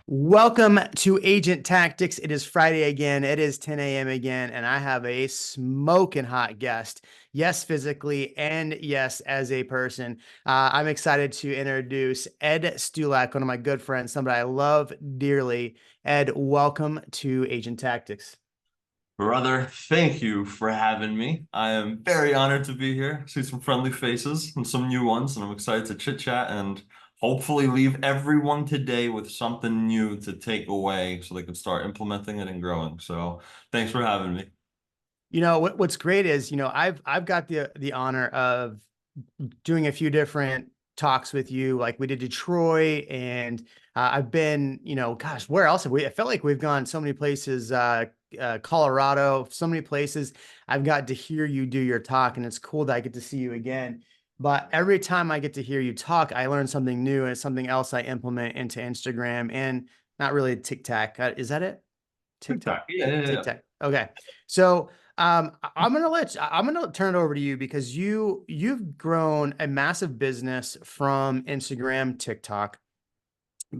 Welcome to Agent Tactics. It is Friday again. It is 10 a.m. again, and I have a smoking hot guest. Yes, physically, and yes, as a person. I'm excited to introduce Ed Stulak, one of my good friends, somebody I love dearly. Ed, welcome to Agent Tactics. Brother, thank you for having me. I am very honored to be here, see some friendly faces and some new ones, and I'm excited to chit chat and hopefully leave everyone today with something new to take away so they can start implementing it and growing. So thanks for having me. What's great is, I've got the honor of doing a few different talks with you. Like we did Detroit, and I've been, gosh, where else have we? I felt like we've gone so many places. Colorado, so many places. I've got to hear you do your talk, and it's cool that I get to see you again. But every time I get to hear you talk, I learn something new, and it's something else I implement into Instagram and not really TikTok. Is that it? TikTok, TikTok. Yeah. TikTok. Okay. So I'm gonna turn it over to you because you've grown a massive business from Instagram, TikTok,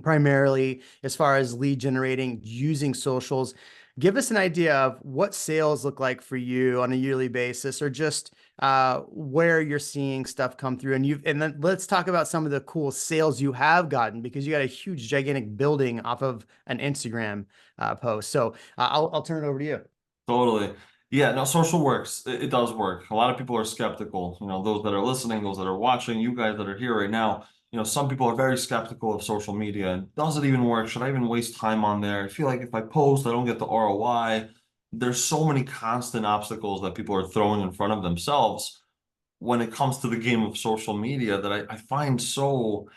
primarily as far as lead generating using socials. Give us an idea of what sales look like for you on a yearly basis, or just where you're seeing stuff come through. And then let's talk about some of the cool sales you have gotten because you got a huge, gigantic building off of an Instagram post. So I'll turn it over to you. Totally. Yeah, no, social works. It does work. A lot of people are skeptical. Those that are listening, those that are watching, you guys that are here right now, some people are very skeptical of social media. And does it even work? Should I even waste time on there? I feel like if I post, I don't get the ROI. There's so many constant obstacles that people are throwing in front of themselves when it comes to the game of social media that I find so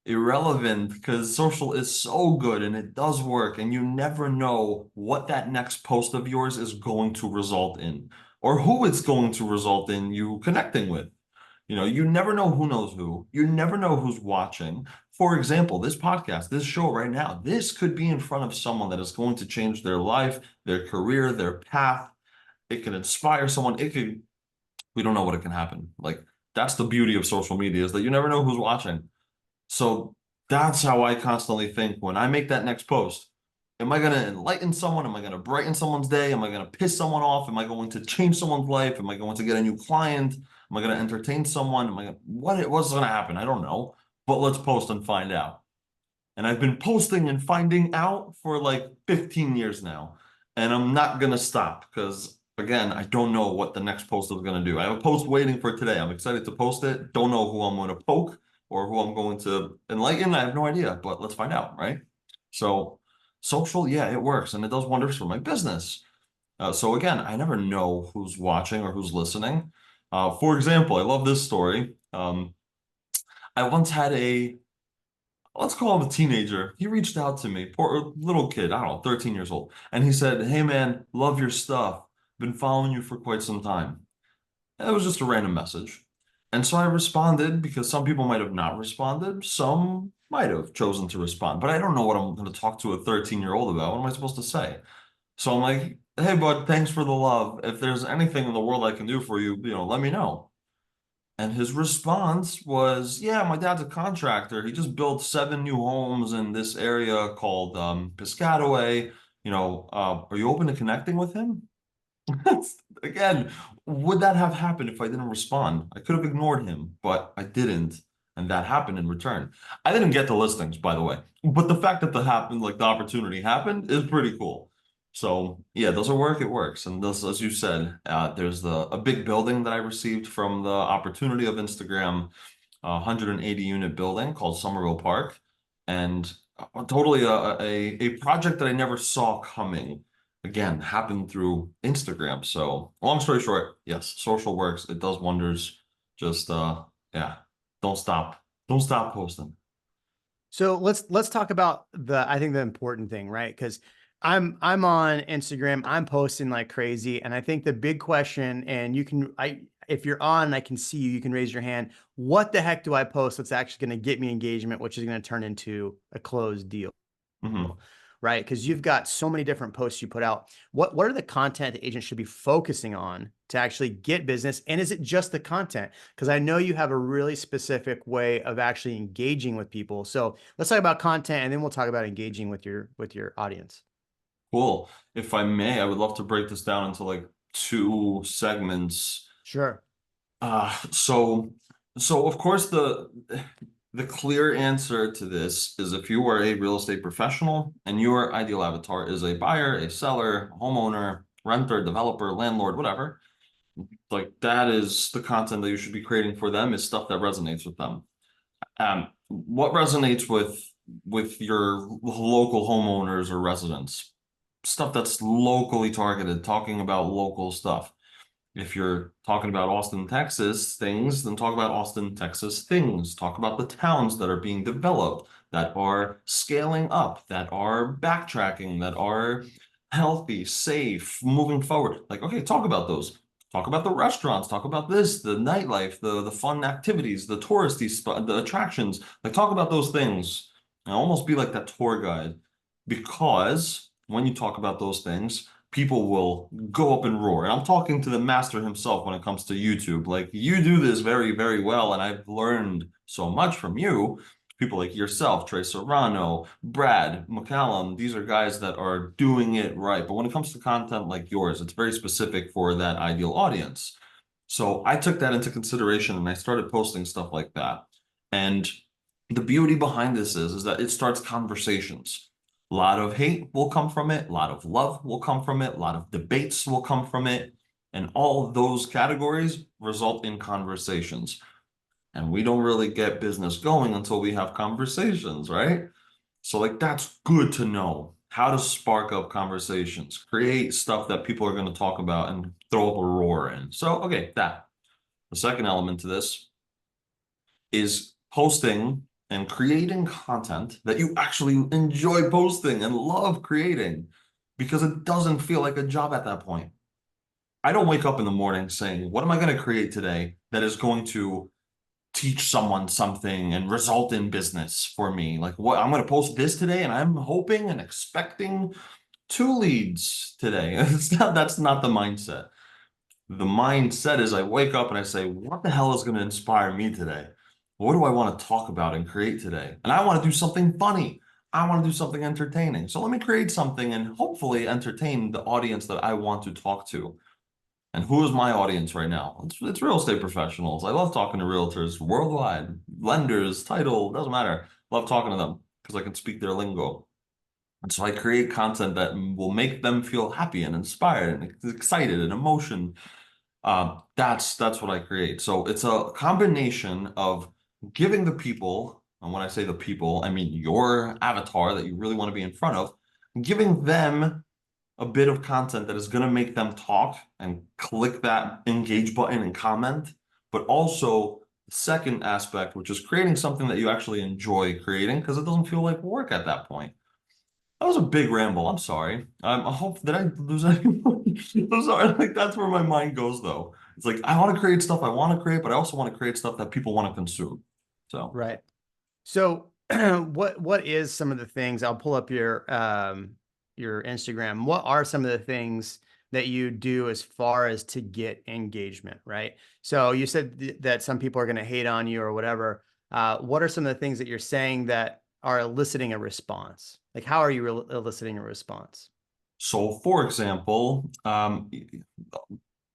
irrelevant because social is so good and it does work, and you never know what that next post of yours is going to result in or who it's going to result in you connecting with. You never know who knows who. You never know who's watching. For example, this podcast, this show right now, this could be in front of someone that is going to change their life, their career, their path. It can inspire someone. We don't know what it can happen. Like, that's the beauty of social media is that you never know who's watching. So that's how I constantly think when I make that next post. Am I going to enlighten someone? Am I going to brighten someone's day? Am I going to piss someone off? Am I going to change someone's life? Am I going to get a new client? Am I going to entertain someone? What's going to happen? I don't know. But let's post and find out. And I've been posting and finding out for like 15 years now. And I'm not going to stop because, again, I don't know what the next post is going to do. I have a post waiting for today. I'm excited to post it. Don't know who I'm going to poke or who I'm going to enlighten. I have no idea, but let's find out, right? So, social, yeah, it works and it does wonders for my business. So, again, I never know who's watching or who's listening. For example, I love this story. I once had let's call him a teenager. He reached out to me, poor little kid, I don't know, 13 years old. And he said, "Hey man, love your stuff. Been following you for quite some time." And it was just a random message. And so I responded because some people might have not responded. Some might have chosen to respond, but I don't know what I'm going to talk to a 13-year-old about. What am I supposed to say? So I'm like, "Hey bud, thanks for the love. If there's anything in the world I can do for you, let me know." And his response was, "Yeah, my dad's a contractor. He just built 7 new homes in this area called Piscataway. Are you open to connecting with him?" Again, would that have happened if I didn't respond? I could have ignored him, but I didn't. And that happened in return. I didn't get the listings, by the way. But the fact that the opportunity happened is pretty cool. So yeah, does it work? It works. And this, as you said, there's a big building that I received from the opportunity of Instagram, a 180 unit building called Somerville Park, and totally a project that I never saw coming. Again, happened through Instagram. So long story short, yes, social works. It does wonders. Just yeah, don't stop. Don't stop posting. So let's talk about I think the important thing, right? Because I'm on Instagram, I'm posting like crazy, and I think the big question, and you can I if you're on, I can see you, you can raise your hand. What the heck do I post that's actually going to get me engagement, which is going to turn into a closed deal, Hmm. right? Because you've got so many different posts you put out. What are the content the agent should be focusing on to actually get business? And is it just the content? Because I know you have a really specific way of actually engaging with people. So let's talk about content, and then we'll talk about engaging with your audience. Cool. If I may, I would love to break this down into like two segments. Sure. So of course the clear answer to this is if you are a real estate professional and your ideal avatar is a buyer, a seller, homeowner, renter, developer, landlord, whatever, like that is the content that you should be creating for them is stuff that resonates with them. What resonates with your local homeowners or residents? Stuff that's locally targeted, talking about local stuff. If you're talking about Austin, Texas things, then talk about Austin, Texas things. Talk about the towns that are being developed, that are scaling up, that are backtracking, that are healthy, safe, moving forward. Like, okay, talk about those. Talk about the restaurants, talk about this, the nightlife, the fun activities, the touristy spot, the attractions. Like, talk about those things and almost be like that tour guide. Because when you talk about those things, people will go up and roar. And I'm talking to the master himself when it comes to YouTube. Like, you do this very, very well, and I've learned so much from you. People like yourself, Trey Serrano, Brad, McCallum, these are guys that are doing it right. But when it comes to content like yours, it's very specific for that ideal audience. So I took that into consideration and I started posting stuff like that. And the beauty behind this is that it starts conversations. A lot of hate will come from it. A lot of love will come from it. A lot of debates will come from it. And all of those categories result in conversations. And we don't really get business going until we have conversations, right? So like that's good to know how to spark up conversations, create stuff that people are going to talk about and throw up a roar in. So, okay, that. The second element to this is posting and creating content that you actually enjoy posting and love creating because it doesn't feel like a job at that point. I don't wake up in the morning saying, what am I going to create today that is going to teach someone something and result in business for me? Like, what I'm going to post this today and I'm hoping and expecting 2 leads today. That's not the mindset. The mindset is I wake up and I say, what the hell is going to inspire me today? What do I want to talk about and create today? And I want to do something funny. I want to do something entertaining. So let me create something and hopefully entertain the audience that I want to talk to. And who is my audience right now? It's real estate professionals. I love talking to realtors worldwide, lenders, title, doesn't matter. Love talking to them because I can speak their lingo. And so I create content that will make them feel happy and inspired and excited and emotion. That's what I create. So it's a combination of giving the people, and when I say the people, I mean your avatar that you really want to be in front of, giving them a bit of content that is going to make them talk and click that engage button and comment, but also the second aspect, which is creating something that you actually enjoy creating because it doesn't feel like work at that point. That was a big ramble. I'm sorry. I hope did I lose anyone? I'm sorry. Like that's where my mind goes though. It's like I want to create stuff I want to create, but I also want to create stuff that people want to consume. So Right. So what is some of the things? I'll pull up your Instagram. What are some of the things that you do as far as to get engagement, right? So you said that some people are going to hate on you or whatever. What are some of the things that you're saying that are eliciting a response? Like how are you eliciting a response? so for example, a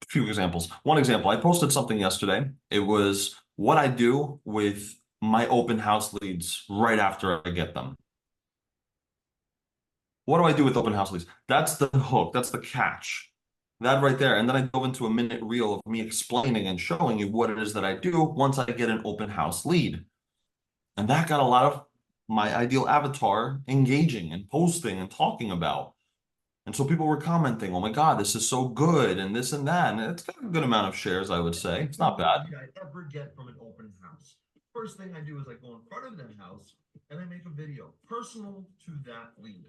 few examples. One example, I posted something yesterday. It was what I do with my open house leads right after I get them. What do I do with open house leads? That's the hook. That's the catch. That right there. And then I dove into a minute reel of me explaining and showing you what it is that I do once I get an open house lead. And that got a lot of my ideal avatar engaging and posting and talking about. And so people were commenting, oh my God, this is so good and this and that. And it's got a good amount of shares, I would say. It's not bad. I ever get from an open house. First thing I do is I go in front of that house and I make a video personal to that lead.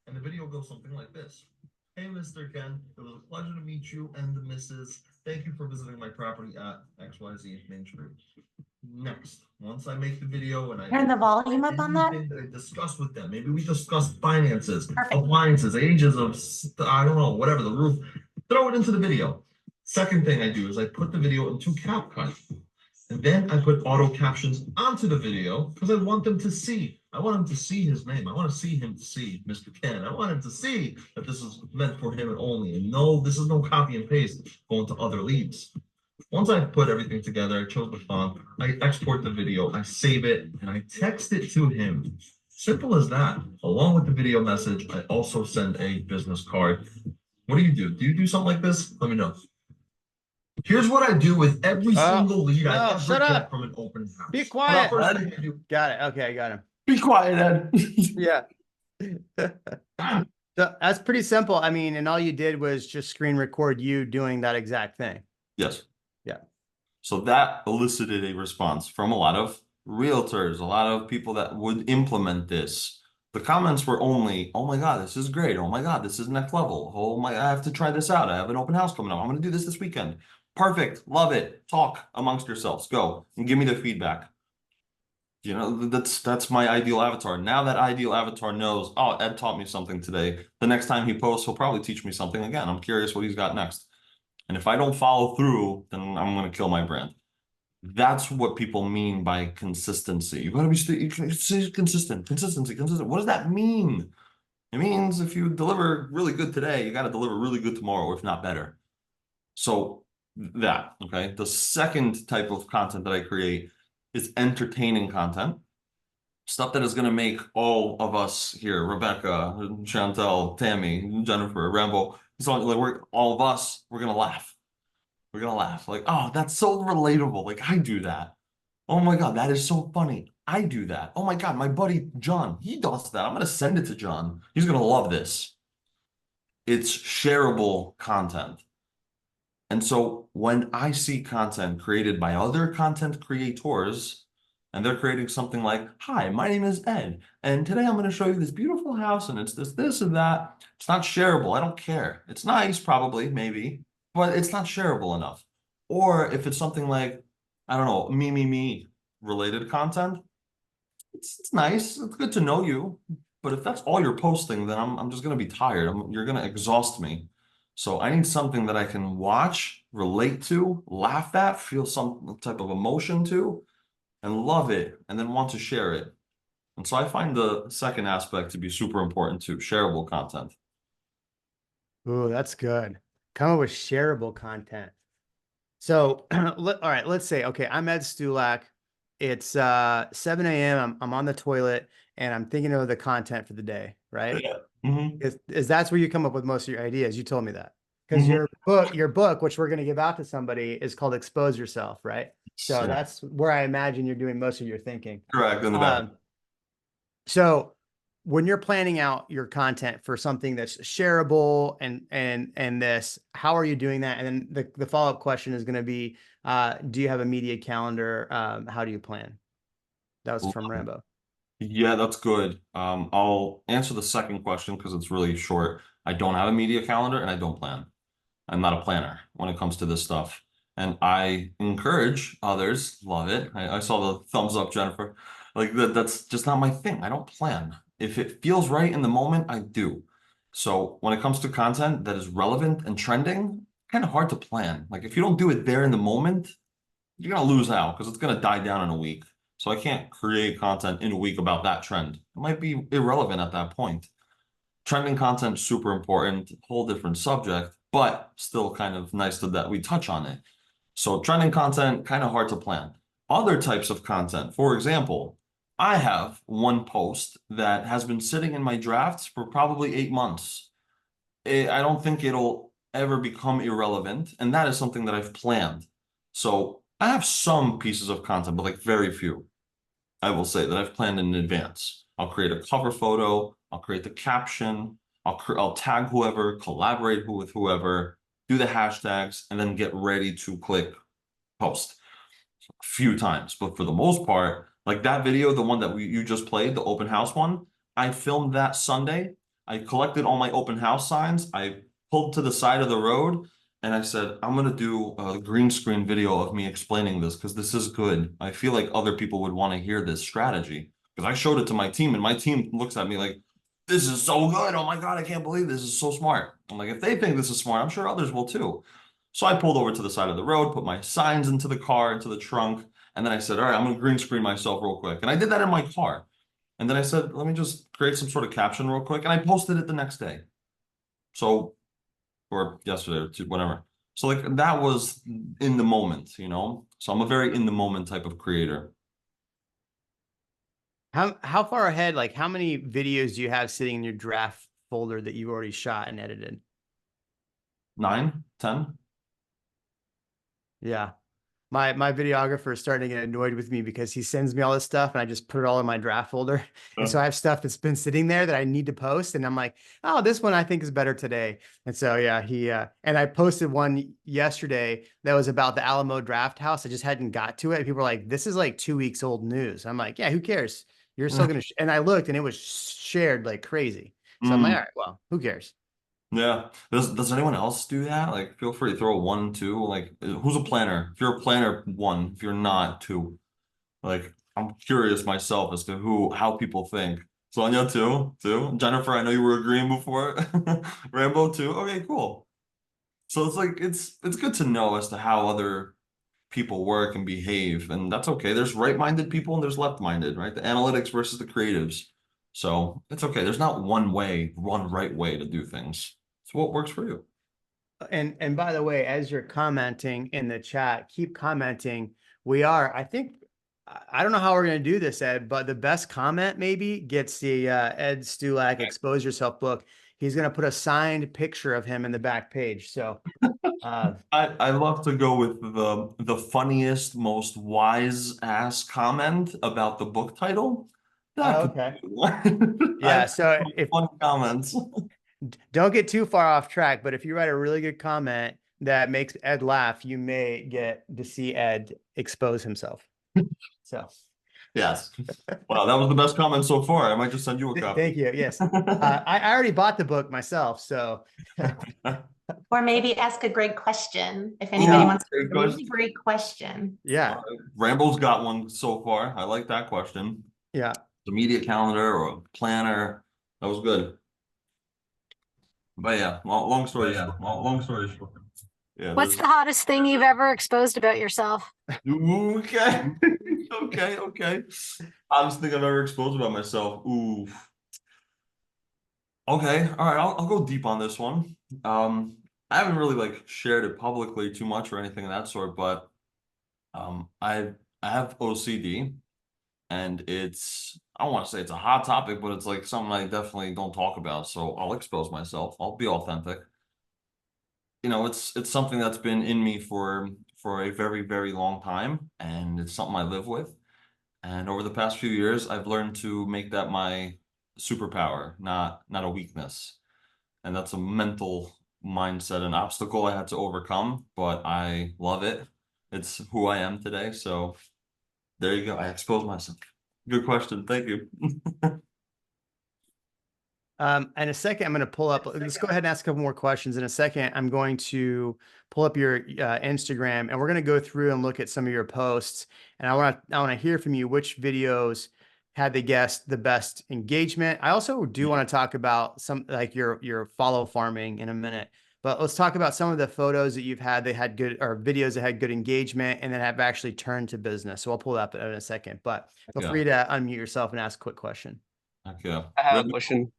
And the video goes something like this. Hey, Mr. Ken, it was a pleasure to meet you and the missus. Thank you for visiting my property at XYZ Main Street. Next, once I make the video and I Turn the volume up on that. anything that I discuss with them, maybe we discuss finances, Perfect. appliances, ages of, I don't know, whatever, the roof, throw it into the video. Second thing I do is I put the video into CapCut. And then I put auto captions onto the video because I want them to see. I want him to see his name. I want to see him to see Mr. Ken. I want him to see that this is meant for him and only. And no, this is no copy and paste going to other leads. Once I put everything together, I chose the font, I export the video, I save it, and I text it to him. Simple as that. Along with the video message, I also send a business card. What do you do? Do you do something like this? Let me know. Here's what I do with every single lead I ever shut get up. from an open house. Be quiet. First thing I do. Got it. Okay, I got him. Be quiet, Ed. Yeah. So that's pretty simple. I mean, and all you did was just screen record you doing that exact thing. Yes. Yeah. So that elicited a response from a lot of realtors, a lot of people that would implement this. The comments were only, oh my God, this is great. Oh my God, this is next level. Oh my, I have to try this out. I have an open house coming up. I'm going to do this weekend. Perfect. Love it. Talk amongst yourselves. Go and give me the feedback. You know, that's my ideal avatar. Now that ideal avatar knows, oh, Ed taught me something today. The next time he posts, he'll probably teach me something again. I'm curious what he's got next. And if I don't follow through, then I'm going to kill my brand. That's what people mean by consistency. You got to be consistent. What does that mean? It means if you deliver really good today, you got to deliver really good tomorrow, if not better. So that, okay. The second type of content that I create is entertaining content. Stuff that is going to make all of us here, Rebecca, Chantel, Tammy, Jennifer, Rambo, so like all of us, we're going to laugh. We're going to laugh. Like, oh, that's so relatable. Like, I do that. Oh my God, that is so funny. I do that. Oh my God, my buddy John, he does that. I'm going to send it to John. He's going to love this. It's shareable content. And so when I see content created by other content creators, and they're creating something like, hi, my name is Ed, and today I'm going to show you this beautiful house, and it's this, and that. It's not shareable. I don't care. It's nice, probably, maybe, but it's not shareable enough. Or if it's something like, I don't know, me related content, it's nice. It's good to know you. But if that's all you're posting, then I'm just going to be tired. You're going to exhaust me. So I need something that I can watch, relate to, laugh at, feel some type of emotion to, and love it, and then want to share it. And so I find the second aspect to be super important too, shareable content. Ooh, that's good. Come up with shareable content. So, all right, let's say, okay, I'm Ed Stulak. It's 7 a.m. I'm on the toilet and I'm thinking of the content for the day, right? Yeah. Mm-hmm. Is that's where you come up with most of your ideas. You told me that. Because your book, which we're going to give out to somebody, is called Expose Yourself, right? So Yeah. that's where I imagine you're doing most of your thinking. Correct. In the back. So when you're planning out your content for something that's shareable and this, how are you doing that? And then the follow-up question is going to be, do you have a media calendar? How do you plan? That was from Rambo. Yeah, that's good. I'll answer the second question because it's really short. I don't have a media calendar and I don't plan. I'm not a planner when it comes to this stuff. And I encourage others, love it. I saw the thumbs up, Jennifer. Like that's just not my thing. I don't plan. If it feels right in the moment, I do. So when it comes to content that is relevant and trending, kind of hard to plan. Like if you don't do it there in the moment, you're gonna lose out because it's gonna die down in a week. So I can't create content in a week about that trend. It might be irrelevant at that point. Trending content, super important, whole different subject, but still kind of nice that we touch on it. So trending content, kind of hard to plan. Other types of content, for example, I have one post that has been sitting in my drafts for probably 8 months. I don't think it'll ever become irrelevant, and that is something that I've planned. So I have some pieces of content, but like very few. I will say that I've planned in advance. I'll create a cover photo, I'll create the caption, I'll tag whoever, collaborate with whoever, do the hashtags, and then get ready to click post a few times. But for the most part, like that video, the one that you just played, the open house one, I filmed that Sunday. I collected all my open house signs. I pulled to the side of the road and I said, I'm going to do a green screen video of me explaining this because this is good. I feel like other people would want to hear this strategy because I showed it to my team and my team looks at me like, this is so good. Oh my God, I can't believe this is so smart. I'm like, if they think this is smart, I'm sure others will too. So I pulled over to the side of the road, put my signs into the car, into the trunk, and then I said, all right, I'm gonna green screen myself real quick. And I did that in my car. And then I said, let me just create some sort of caption real quick. And I posted it the next day. So, or yesterday or whatever. So like that was in the moment, you know? So I'm a very in the moment type of creator. How far ahead, like how many videos do you have sitting in your draft folder that you've already shot and edited? 9, 10. Yeah. My videographer is starting to get annoyed with me because he sends me all this stuff and I just put it all in my draft folder. And so I have stuff that's been sitting there that I need to post. And I'm like, oh, this one I think is better today. And so, yeah, and I posted one yesterday that was about the Alamo Draft House. I just hadn't got to it. And people were like, this is like 2 weeks old news. I'm like, yeah, who cares? You're still going to, and I looked and it was shared like crazy. So I'm like, all right, well, who cares? Yeah. Does anyone else do that? Like, feel free to throw a 1, 2. Like, who's a planner? If you're a planner, 1. If you're not, 2. Like, I'm curious myself as to how people think. Sonia, 2, 2. Jennifer, I know you were agreeing before. Rambo, 2. Okay, cool. So it's like it's good to know as to how other people work and behave, and that's okay. There's right-minded people and there's left-minded, right? The analytics versus the creatives. So it's okay. There's not one way, one right way to do things. It's what works for you. And by the way, as you're commenting in the chat, keep commenting. We are, I think, I don't know how we're going to do this, Ed, but the best comment maybe gets the Ed Stulak Expose Yourself book. He's going to put a signed picture of him in the back page. So, I love to go with the funniest, most wise ass comment about the book title. That could okay. be one. I Yeah. have So some if fun comments. don't get too far off track, but if you write a really good comment that makes Ed laugh, you may get to see Ed expose himself. So. Yes. Wow, that was the best comment so far. I might just send you a copy. Thank you. Yes. I already bought the book myself. So, Or maybe ask a great question if Ooh, anybody wants to great ask a really question. great question. yeah. Rambo's got one so far. I like that question. Yeah. The media calendar or a planner. That was good. But yeah, long story short. Long story short. Yeah, What's the hottest thing you've ever exposed about yourself? okay. Okay. Honest thing I've ever exposed about myself. Ooh. Okay, all right, I'll go deep on this one. I haven't really like shared it publicly too much or anything of that sort, but I have OCD, and I don't want to say it's a hot topic, but it's like something I definitely don't talk about. So I'll expose myself. I'll be authentic. You know, it's something that's been in me for a very, very long time, and it's something I live with. And over the past few years, I've learned to make that my superpower, not a weakness. And that's a mental mindset, an obstacle I had to overcome, but I love it. It's who I am today. So there you go. I exposed myself. Good question. Thank you. In a second, I'm going to pull up. Let's go ahead and ask a couple more questions. In a second, I'm going to pull up your Instagram, and we're going to go through and look at some of your posts. And I want to hear from you which videos had the guest the best engagement. I also do want to talk about some like your follow farming in a minute. But let's talk about some of the photos that you've had that had good or videos that had good engagement and that have actually turned to business. So I'll pull that up in a second. But feel free to unmute yourself and ask a quick question. Okay. I have a question.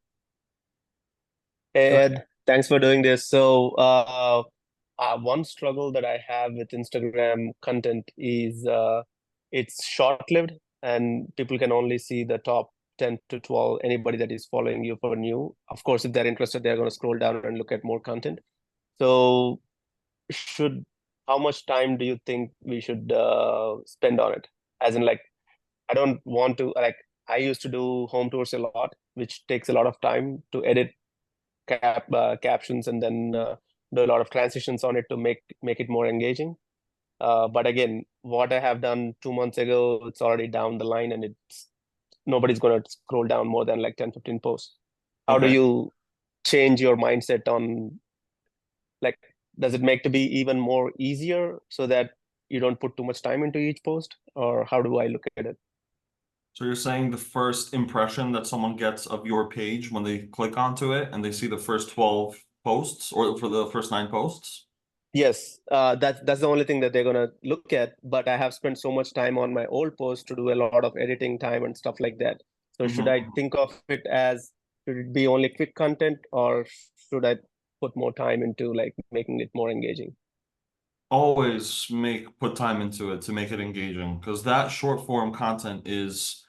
Hey, Ed, thanks for doing this. So, one struggle that I have with Instagram content is it's short-lived, and people can only see the top 10 to 12, anybody that is following you for new. Of course, if they're interested, they're going to scroll down and look at more content. So, how much time do you think we should spend on it? As in, like, I don't want to, like, I used to do home tours a lot, which takes a lot of time to edit captions and then do a lot of transitions on it to make it more engaging. But again, what I have done 2 months ago, it's already down the line, and nobody's going to scroll down more than like 10, 15 posts. How do you change your mindset on, like, does it make to be even more easier so that you don't put too much time into each post, or how do I look at it? So you're saying the first impression that someone gets of your page when they click onto it and they see the first 12 posts or for the first 9 posts? Yes, that's the only thing that they're gonna look at. But I have spent so much time on my old post to do a lot of editing time and stuff like that. So should I think of it as, should it be only quick content, or should I put more time into like making it more engaging? Always put time into it to make it engaging, because that short form content is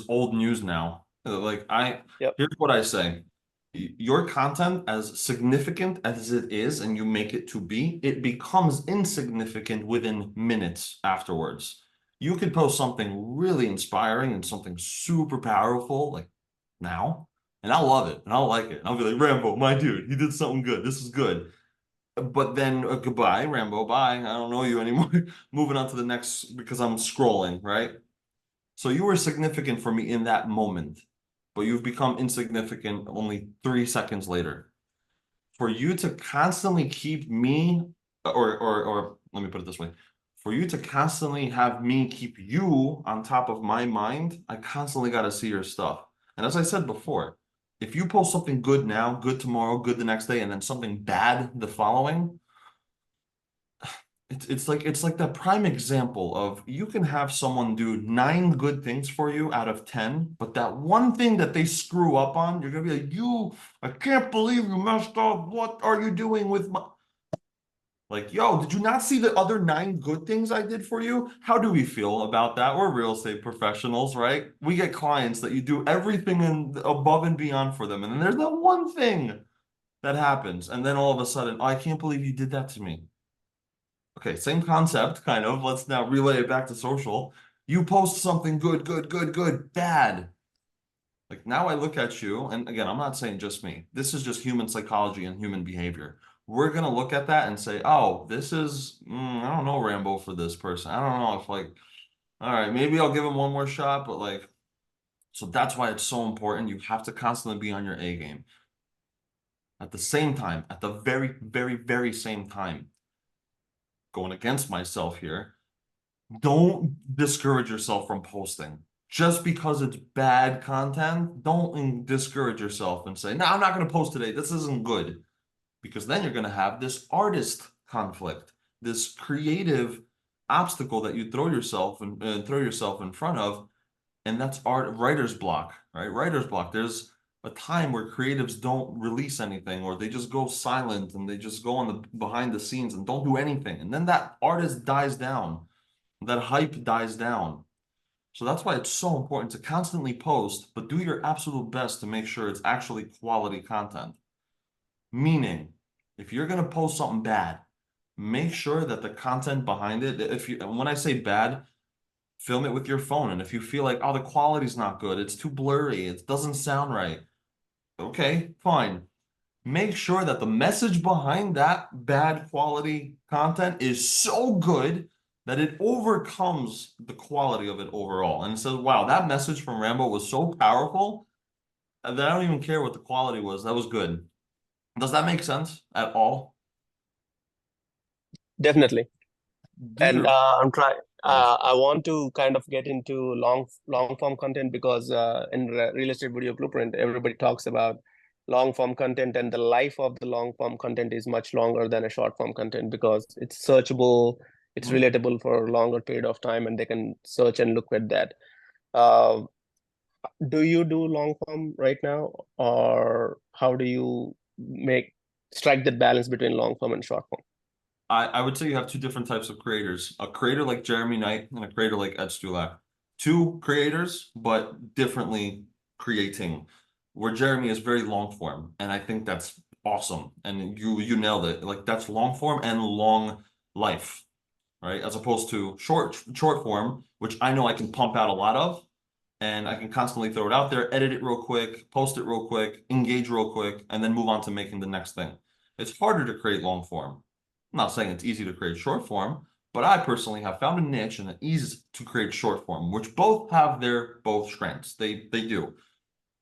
old news now. Yep. Here's what I say. Your content, as significant as it is and you make it to be, it becomes insignificant within minutes afterwards. You could post something really inspiring and something super powerful like now, and I'll love it and I'll like it and I'll be like, Rambo, my dude, he did something good, this is good. But then goodbye, Rambo, bye. I don't know you anymore. Moving on to the next because I'm scrolling, right? So you were significant for me in that moment, but you've become insignificant only 3 seconds later. For you to constantly keep me, or let me put it this way, for you to constantly have me keep you on top of my mind, I constantly got to see your stuff. And as I said before, if you post something good now, good tomorrow, good the next day, and then something bad the following, it's like that prime example of, you can have someone do 9 good things for you out of 10, but that one thing that they screw up on, you're gonna be like, I can't believe you messed up. What are you doing with my, like, yo, did you not see the other 9 good things I did for you? How do we feel about that? We're real estate professionals, right? We get clients that you do everything above and beyond for them, and then there's that one thing that happens, and then all of a sudden, oh, I can't believe you did that to me. Okay, same concept, kind of. Let's now relay it back to social. You post something good, good, good, good, bad. Like, now I look at you, and again, I'm not saying just me. This is just human psychology and human behavior. We're gonna look at that and say, oh, this is, I don't know, Rambo, for this person. I don't know if, like, all right, maybe I'll give him one more shot, but like, so that's why it's so important. You have to constantly be on your A game. At the same time, at the very, very, very same time, going against myself here, don't discourage yourself from posting. Just because it's bad content, don't discourage yourself and say, no, I'm not going to post today. This isn't good. Because then you're going to have this artist conflict, this creative obstacle that you throw yourself in front of. And that's writer's block, right? Writer's block. There's a time where creatives don't release anything, or they just go silent and they just go on the behind the scenes and don't do anything. And then that artist dies down. That hype dies down. So that's why it's so important to constantly post, but do your absolute best to make sure it's actually quality content. Meaning, if you're going to post something bad, make sure that the content behind it, when I say bad, film it with your phone. And if you feel like, oh, the quality's not good, it's too blurry, it doesn't sound right, okay, fine. Make sure that the message behind that bad quality content is so good that it overcomes the quality of it overall. And it says, wow, that message from Rambo was so powerful that I don't even care what the quality was. That was good. Does that make sense at all? Definitely. And I'm trying. Yes. I want to kind of get into long form content, because in real estate video blueprint, everybody talks about long form content, and the life of the long form content is much longer than a short form content, because it's searchable, it's relatable for a longer period of time, and they can search and look at that. Do you do long form right now, or how do you strike that balance between long form and short form? I would say you have 2 different types of creators. A creator like Jeremy Knight and a creator like Ed Stulak. 2 creators, but differently creating. Where Jeremy is very long form, and I think that's awesome. And you nailed it. Like, that's long form and long life, right? As opposed to short form, which I know I can pump out a lot of, and I can constantly throw it out there, edit it real quick, post it real quick, engage real quick, and then move on to making the next thing. It's harder to create long form. I'm not saying it's easy to create short form, but I personally have found a niche and an ease to create short form, which both have their strengths. They do.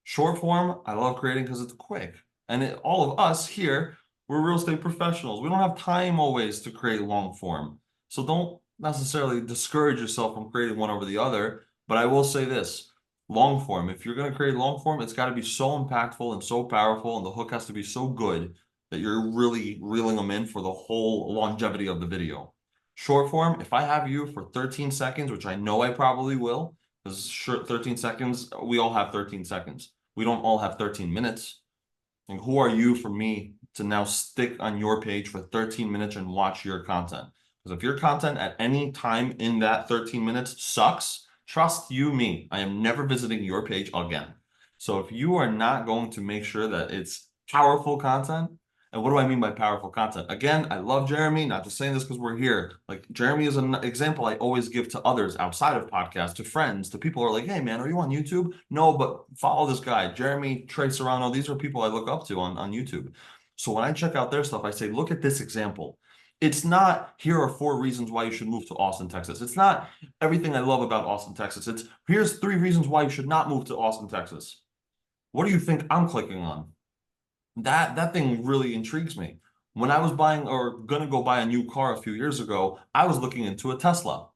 Short form, I love creating because it's quick. And all of us here, we're real estate professionals. We don't have time always to create long form. So don't necessarily discourage yourself from creating one over the other. But I will say this, long form, if you're going to create long form, it's got to be so impactful and so powerful, and the hook has to be so good that you're really reeling them in for the whole longevity of the video. Short form, if I have you for 13 seconds, which I know I probably will, because short 13 seconds, we all have 13 seconds. We don't all have 13 minutes. And who are you for me to now stick on your page for 13 minutes and watch your content? Because if your content at any time in that 13 minutes sucks, trust you me, I am never visiting your page again. So if you are not going to make sure that it's powerful content, and what do I mean by powerful content? Again, I love Jeremy, not just saying this because we're here. Like Jeremy is an example I always give to others outside of podcasts, to friends, to people who are like, hey man, are you on YouTube? No, but follow this guy, Jeremy, Trey Serrano. These are people I look up to on YouTube. So when I check out their stuff, I say, look at this example. It's not, here are 4 reasons why you should move to Austin, Texas. It's not everything I love about Austin, Texas. It's here's 3 reasons why you should not move to Austin, Texas. What do you think I'm clicking on? That thing really intrigues me. When I was buying or gonna go buy a new car a few years ago, I was looking into a Tesla.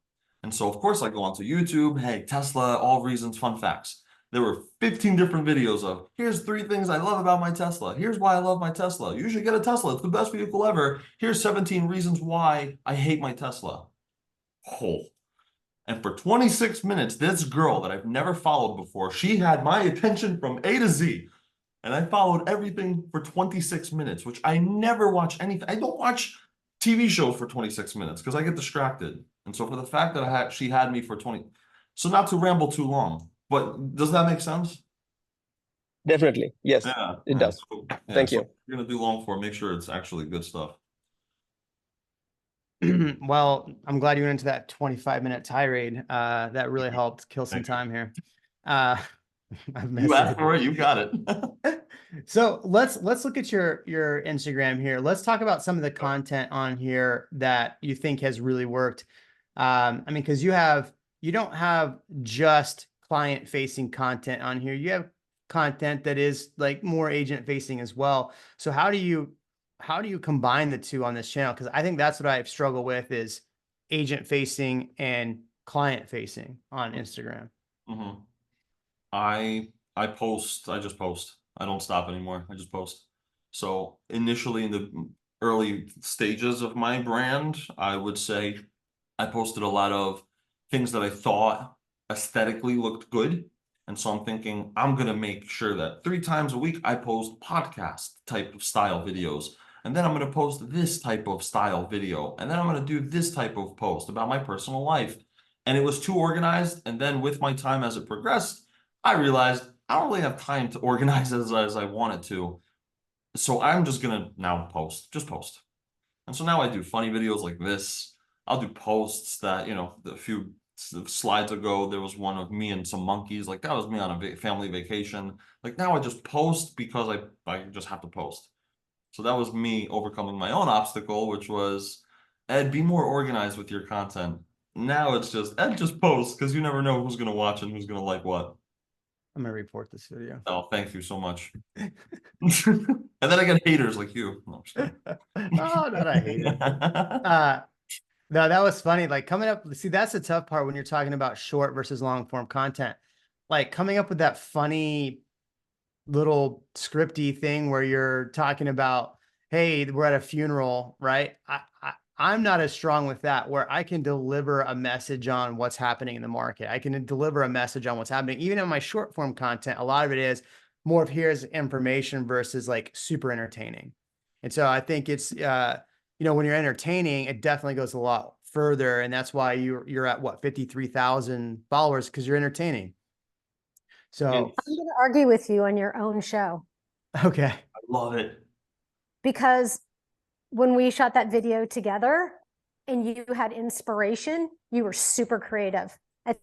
And so of course I go onto YouTube, hey, Tesla, all reasons, fun facts. There were 15 different videos of, here's 3 things I love about my Tesla. Here's why I love my Tesla. You should get a Tesla. It's the best vehicle ever. Here's 17 reasons why I hate my Tesla. Oh. And for 26 minutes, this girl that I've never followed before, she had my attention from A to Z. And I followed everything for 26 minutes, which I never watch anything. I don't watch TV shows for 26 minutes because I get distracted. And so for the fact that she had me for 20, so not to ramble too long, but does that make sense? Definitely. Yes, Yeah. it does. So, Thank so you. if you're gonna do long form, make sure it's actually good stuff. Well, I'm glad you went into that 25-minute tirade. That really helped kill some Thank you. time here. I've You messed asked it. for it, you got it. So let's look at your Instagram here. Let's talk about some of the content on here that you think has really worked. I mean, because you don't have just client facing content on here. You have content that is like more agent facing as well. So how do you combine the two on this channel? Because I think that's what I struggle with is agent facing and client facing on Instagram. Mhm. I just post. I don't stop anymore. I just post. So initially in the early stages of my brand, I would say I posted a lot of things that I thought aesthetically looked good. And so I'm thinking I'm gonna make sure that 3 times a week I post podcast type of style videos. And then I'm gonna post this type of style video. And then I'm gonna do this type of post about my personal life. And it was too organized. And then with my time as it progressed, I realized I don't really have time to organize as I wanted to. So I'm just gonna now post, just post. And so now I do funny videos like this. I'll do posts that, a few slides ago, there was one of me and some monkeys. Like that was me on a family vacation. Like now I just post because I just have to post. So that was me overcoming my own obstacle, which was, Ed, be more organized with your content. Now it's just, Ed, just post because you never know who's going to watch and who's going to like what. I'm gonna report this video. Oh, thank you so much. And then I get haters like you. No, I'm just kidding. Oh, not I hate it. No, that was funny. Like coming up, see, that's the tough part when you're talking about short versus long form content. Like coming up with that funny little scripty thing where you're talking about, hey, we're at a funeral, right? I'm not as strong with that where I can deliver a message on what's happening in the market. I can deliver a message on what's happening. Even in my short form content, a lot of it is more of here's information versus like super entertaining. And so I think it's, when you're entertaining, it definitely goes a lot further. And that's why you're at what, 53,000 followers because you're entertaining. So I'm going to argue with you on your own show okay. I love it. because when we shot that video together and you had inspiration, you were super creative. I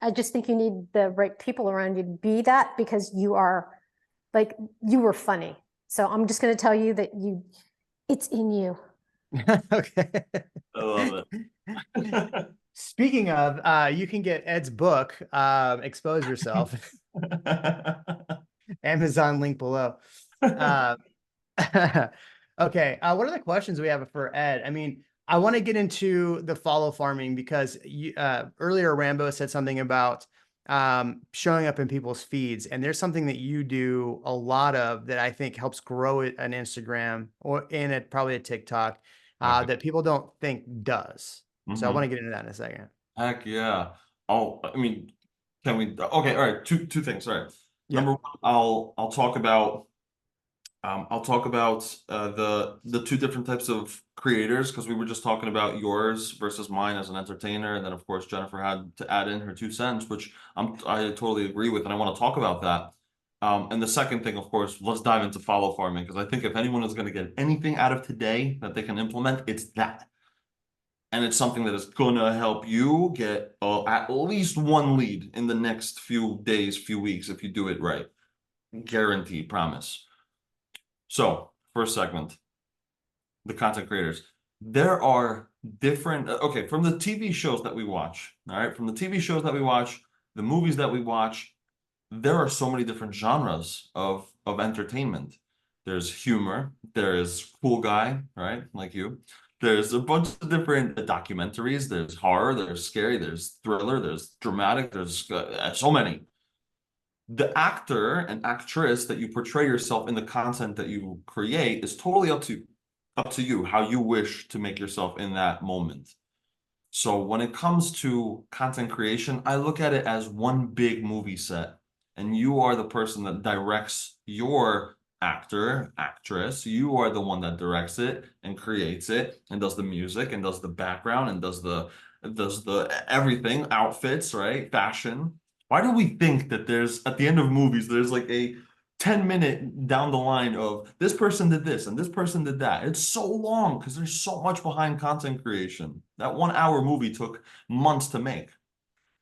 just think you need the right people around you to be that because you were funny. So I'm just going to tell you that it's in you. Okay. I love it. Speaking of, you can get Ed's book, Expose Yourself. Amazon link below. Okay. What are the questions we have for Ed? I mean, I want to get into the follow farming because earlier Rambo said something about showing up in people's feeds. And there's something that you do a lot of that I think helps grow it an Instagram or in it, probably a TikTok, Okay. that people don't think does. So I Mhm. want to get into that in a second. Heck yeah. Oh, I mean, can we? Okay, all right. Two things. All right. Yeah. Number one, I'll talk about the two different types of creators, because we were just talking about yours versus mine as an entertainer, and then of course Jennifer had to add in her 2 cents, which I totally agree with, and I want to talk about that. And the second thing, of course, let's dive into follow farming, because I think if anyone is going to get anything out of today that they can implement, it's that. And it's something that is gonna help you get at least one lead in the next few days, few weeks, if you do it right. Guaranteed, promise. So, first segment, the content creators. There are different, okay, from the TV shows that we watch, all right, from the TV shows that we watch, the movies that we watch, there are so many different genres of entertainment. There's humor, there's cool guy, right? Like you. There's a bunch of different documentaries, there's horror, there's scary, there's thriller, there's dramatic, there's so many. The actor and actress that you portray yourself in the content that you create is totally up to you how you wish to make yourself in that moment. So when it comes to content creation, I look at it as one big movie set, and you are the person that directs your actor, actress. You are the one that directs it and creates it and does the music and does the background and does the everything, outfits, right? Fashion. Why do we think that there's at the end of movies there's like a 10-minute down the line of this person did this and this person did that? It's so long because there's so much behind content creation. That 1 hour movie took months to make,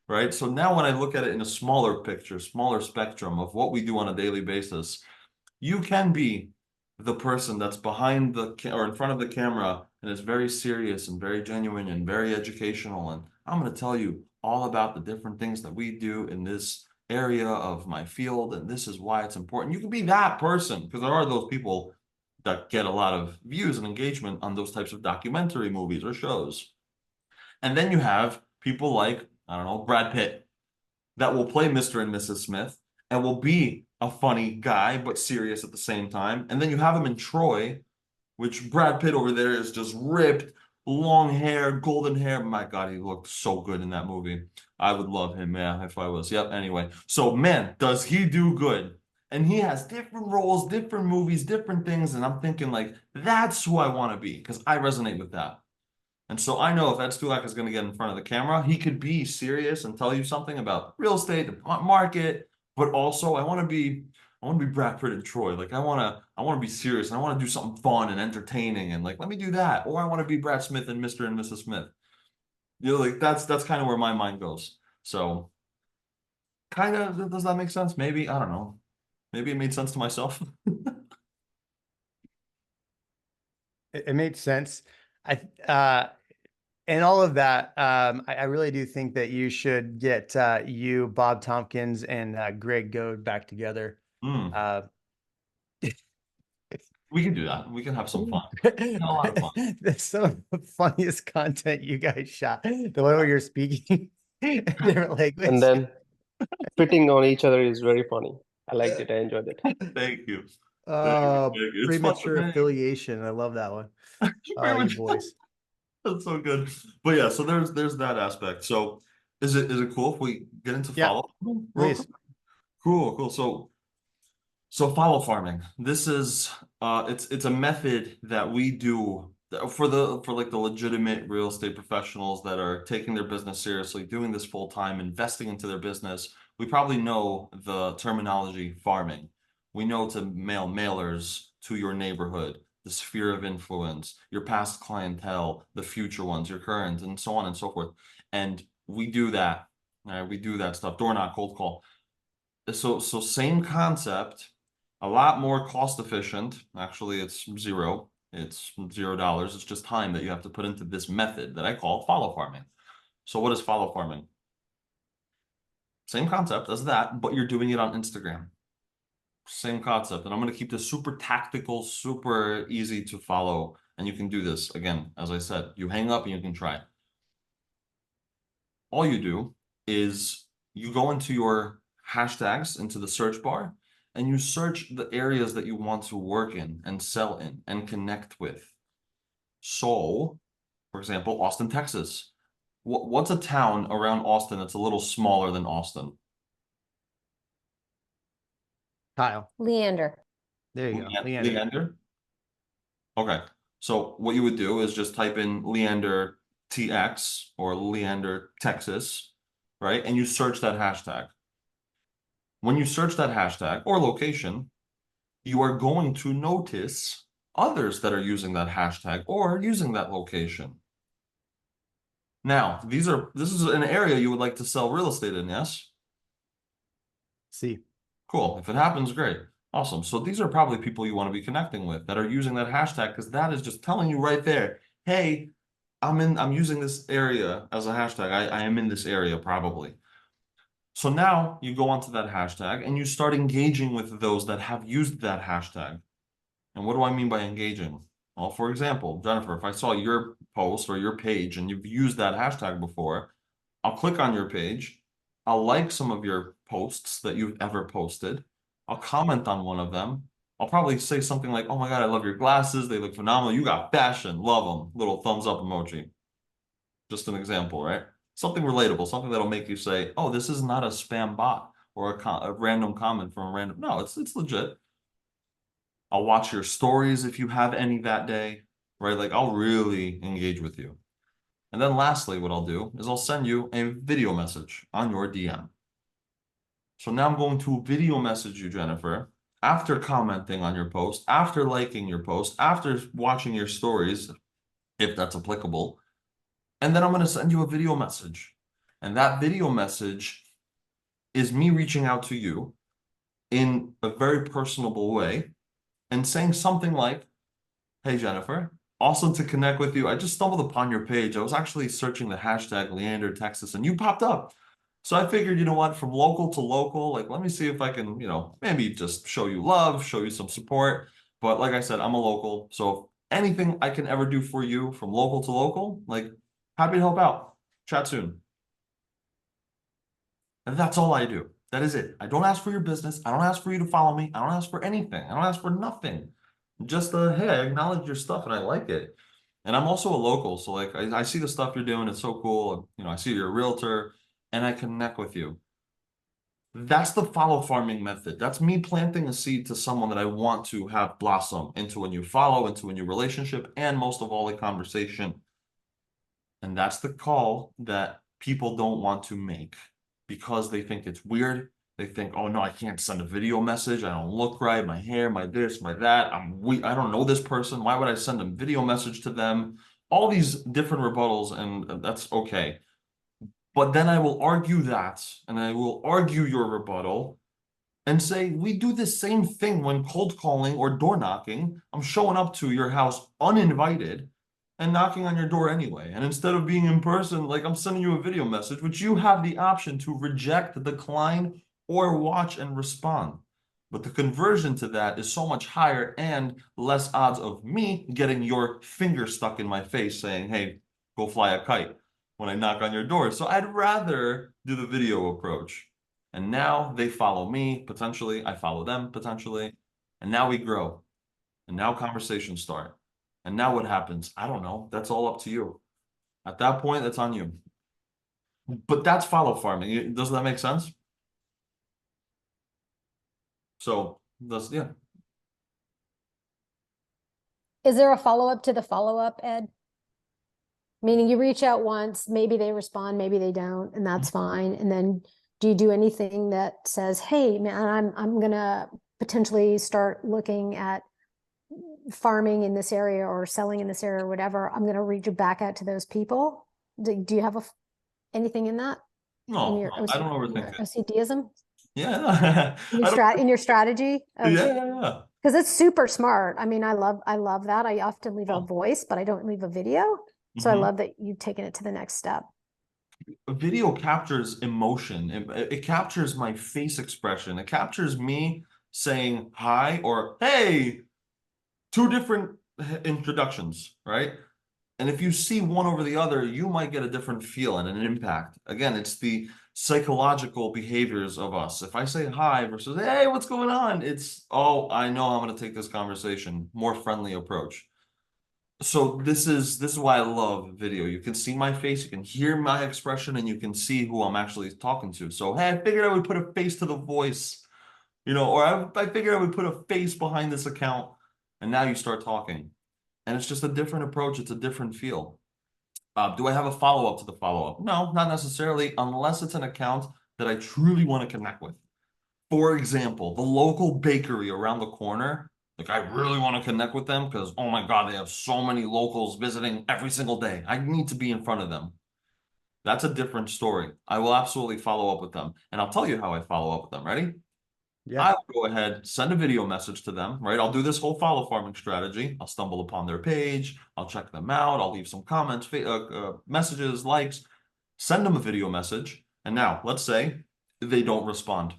right? So now when I look at it in a smaller picture, smaller spectrum of what we do on a daily basis, you can be the person that's behind or in front of the camera and is very serious and very genuine and very educational. And I'm going to tell you all about the different things that we do in this area of my field, and this is why it's important. You can be that person, because there are those people that get a lot of views and engagement on those types of documentary movies or shows. And then you have people like, I don't know, Brad Pitt, that will play Mr. and Mrs. Smith and will be a funny guy, but serious at the same time. And then you have him in Troy, which Brad Pitt over there is just ripped, long hair, golden hair. My God, he looked so good in that movie. I would love him, yeah, if I was. Yep, anyway. So, man, does he do good? And he has different roles, different movies, different things. And I'm thinking, like, that's who I want to be, because I resonate with that. And so I know if Ed Stulak is going to get in front of the camera, he could be serious and tell you something about real estate, the market, but also I want to be Brad Pitt and Troy. Like I want to be serious and I want to do something fun and entertaining and like let me do that. Or I want to be Brad Smith and Mr. and Mrs. Smith. You know, like that's kind of where my mind goes. So kind of does that make sense? Maybe, I don't know. Maybe it made sense to myself. It made sense. And all of that, I really do think that you should get you, Bob Tompkins, and Greg Goad back together. Hmm. Uh, We can do that. We can have some fun. A lot of fun. That's some of the funniest content you guys shot. The one where you're speaking a different And language. then spitting on each other is very funny. I liked it. I enjoyed it. Thank you. Thank you. It's fun. Premature affiliation. I love that one. Pretty You much. boys. That's so good. But yeah, so there's that aspect. So is it cool if we get into Yeah, follow real please. quick? Cool. So follow farming. This is it's a method that we do for like the legitimate real estate professionals that are taking their business seriously, doing this full time, investing into their business. We probably know the terminology farming. We know to mail mailers to your neighborhood, the sphere of influence, your past clientele, the future ones, your current, and so on and so forth. And we do that. We do that stuff. Door knock, cold call. So same concept, a lot more cost efficient. Actually, it's zero. It's $0. It's just time that you have to put into this method that I call follow farming. So what is follow farming? Same concept as that, but you're doing it on Instagram. Same concept. And I'm going to keep this super tactical, super easy to follow. And you can do this again, as I said, you hang up and you can try. All you do is you go into your hashtags into the search bar and you search the areas that you want to work in and sell in and connect with. So, for example, Austin, Texas. What's a town around Austin that's a little smaller than Austin? Kyle. Leander. There you go. Leander. Leander? Okay. So what you would do is just type in Leander TX or Leander, Texas, right? And you search that hashtag. When you search that hashtag or location, you are going to notice others that are using that hashtag or using that location. Now, this is an area you would like to sell real estate in, yes? See. Cool. If it happens, great. Awesome. So these are probably people you want to be connecting with that are using that hashtag, because that is just telling you right there, hey, I'm using this area as a hashtag. I am in this area probably. So now you go onto that hashtag and you start engaging with those that have used that hashtag. And what do I mean by engaging? Well, for example, Jennifer, if I saw your post or your page and you've used that hashtag before, I'll click on your page. I'll like some of your posts that you've ever posted. I'll comment on one of them. I'll probably say something like, oh my God, I love your glasses. They look phenomenal. You got fashion. Love them. Little thumbs up emoji. Just an example, right? Something relatable, something that'll make you say, oh, this is not a spam bot or a random comment from a random. No, it's legit. I'll watch your stories if you have any that day, right? Like I'll really engage with you. And then lastly, what I'll do is I'll send you a video message on your DM. So now I'm going to video message you, Jennifer, after commenting on your post, after liking your post, after watching your stories, if that's applicable. And then I'm going to send you a video message. And that video message is me reaching out to you in a very personable way and saying something like, hey, Jennifer, awesome to connect with you. I just stumbled upon your page. I was actually searching the hashtag Leander, Texas, and you popped up. So I figured, you know what, from local to local, like, let me see if I can, maybe just show you love, show you some support. But like I said, I'm a local. So anything I can ever do for you from local to local, like, happy to help out. Chat soon. And that's all I do. That is it. I don't ask for your business. I don't ask for you to follow me. I don't ask for anything. I don't ask for nothing. Just hey, I acknowledge your stuff and I like it. And I'm also a local, so like I see the stuff you're doing, it's so cool. I see you're a realtor and I connect with you. That's the follow farming method. That's me planting a seed to someone that I want to have blossom into a new follow, into a new relationship, and most of all, a conversation. And that's the call that people don't want to make because they think it's weird. They think, oh no, I can't send a video message. I don't look right. My hair, my this, my that. I'm weak. I don't know this person. Why would I send a video message to them? All these different rebuttals, and that's okay. But then I will argue that, and I will argue your rebuttal and say, we do the same thing when cold calling or door knocking. I'm showing up to your house uninvited and knocking on your door anyway. And instead of being in person, like I'm sending you a video message, which you have the option to reject, decline, or watch and respond. But the conversion to that is so much higher and less odds of me getting your finger stuck in my face saying, hey, go fly a kite when I knock on your door. So I'd rather do the video approach. And now they follow me, potentially. I follow them, potentially. And now we grow. And now conversations start. And now what happens? I don't know. That's all up to you. At that point, that's on you. But that's follow farming. Does that make sense? So that's, yeah. Is there a follow-up to the follow-up, Ed? Meaning you reach out once, maybe they respond, maybe they don't, and that's fine. And then do you do anything that says, hey, man, I'm gonna potentially start looking at farming in this area or selling in this area or whatever. I'm gonna reach back out to those people. Do you have anything in that? No, your I don't overthink it. OCDism? Yeah. In your strategy? Yeah. Because it's super smart. I mean, I love that. I often leave a voice, but I don't leave a video. So I love that you've taken it to the next step. Video captures emotion. It captures my face expression. It captures me saying hi or hey, two different introductions, right? And if you see one over the other, you might get a different feel and an impact. Again, it's the psychological behaviors of us. If I say hi versus, hey, what's going on? It's, oh, I know I'm going to take this conversation, more friendly approach. So this is why I love video. You can see my face, you can hear my expression, and you can see who I'm actually talking to. So, hey, I figured I would put a face to the voice, or I figured I would put a face behind this account, and now you start talking. And it's just a different approach, it's a different feel. Do I have a follow-up to the follow-up? No, not necessarily, unless it's an account that I truly want to connect with. For example, the local bakery around the corner, like I really want to connect with them because, oh my God, they have so many locals visiting every single day. I need to be in front of them. That's a different story. I will absolutely follow up with them. And I'll tell you how I follow up with them. Ready? Yeah. I will go ahead, send a video message to them, right? I'll do this whole follow farming strategy. I'll stumble upon their page. I'll check them out. I'll leave some comments, messages, likes, send them a video message. And now let's say they don't respond,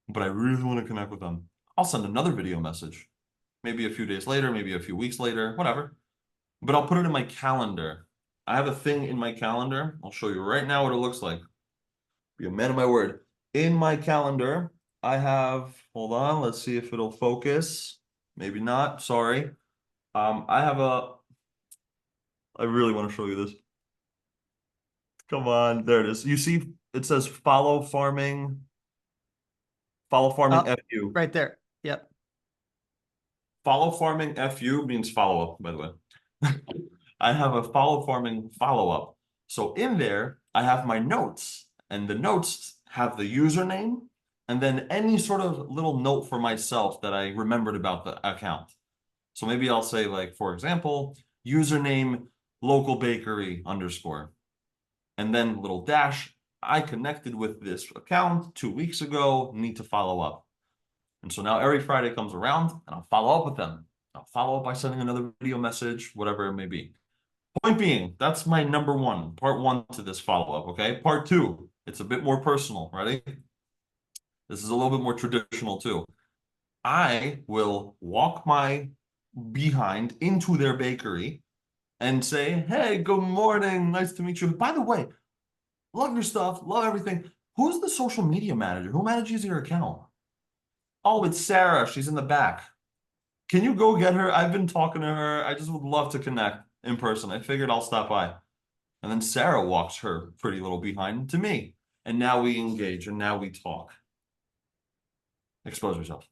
but I really want to connect with them. I'll send another video message, maybe a few days later, maybe a few weeks later, whatever. But I'll put it in my calendar. I have a thing in my calendar. I'll show you right now what it looks like. Be a man of my word. In my calendar, I have, hold on, let's see if it'll focus. Maybe not, sorry. I really want to show you this. Come on, there it is. You see, it says follow farming FU. Right there. Yep. Follow farming FU means follow up, by the way. I have a follow farming follow up. So in there, I have my notes, and the notes have the username and then any sort of little note for myself that I remembered about the account. So maybe I'll say, like, for example, username local bakery _, and then little dash. I connected with this account 2 weeks ago, need to follow up. And so now every Friday comes around and I'll follow up with them. I'll follow up by sending another video message, whatever it may be. Point being, that's my number one, part one to this follow-up, okay? Part two, it's a bit more personal. Ready? This is a little bit more traditional too. I will walk my behind into their bakery and say, hey, good morning, nice to meet you. By the way, love your stuff, love everything. Who's the social media manager? Who manages your account? Oh, it's Sarah, she's in the back. Can you go get her? I've been talking to her. I just would love to connect in person. I figured I'll stop by. And then Sarah walks her pretty little behind to me. And now we engage and now we talk. Expose yourself.